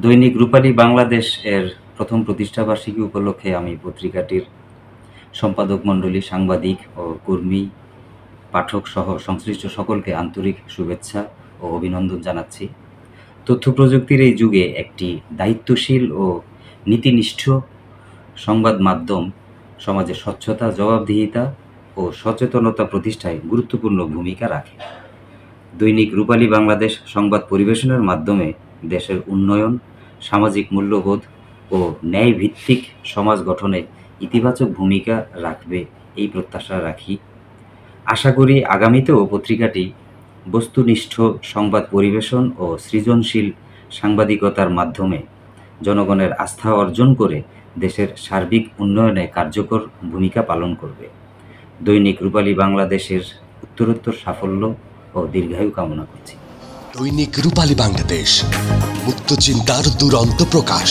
দৈনিক রূপালী বাংলাদেশ এর প্রথম প্রতিষ্ঠাবার্ষিকী উপলক্ষে আমি পত্রিকাটির সম্পাদক মণ্ডলী, সাংবাদিক ও কর্মী, পাঠক সহ সংশ্লিষ্ট সকলকে আন্তরিক শুভেচ্ছা ও অভিনন্দন জানাচ্ছি। তথ্য প্রযুক্তির এই যুগে একটি দায়িত্বশীল ও নীতিনিষ্ঠ সংবাদ মাধ্যম সমাজে স্বচ্ছতা, জবাবদিহিতা ও সচেতনতা প্রতিষ্ঠায় গুরুত্বপূর্ণ ভূমিকা রাখে। দৈনিক রূপালী বাংলাদেশ সংবাদ পরিবেশনের মাধ্যমে দেশের উন্নয়ন, সামাজিক মূল্যবোধ ও ন্যায়ভিত্তিক সমাজ গঠনে ইতিবাচক ভূমিকা রাখবে এই প্রত্যাশা রাখি। আশা করি আগামীতেও পত্রিকাটি বস্তুনিষ্ঠ সংবাদ পরিবেশন ও সৃজনশীল সাংবাদিকতার মাধ্যমে জনগণের আস্থা অর্জন করে দেশের সার্বিক উন্নয়নে কার্যকর ভূমিকা পালন করবে। দৈনিক রূপালী বাংলাদেশের উত্তরোত্তর সাফল্য ও দীর্ঘায়ু কামনা করছি। দৈনিক রূপালী বাংলাদেশ, মুক্ত চিন্তার দুরন্ত প্রকাশ।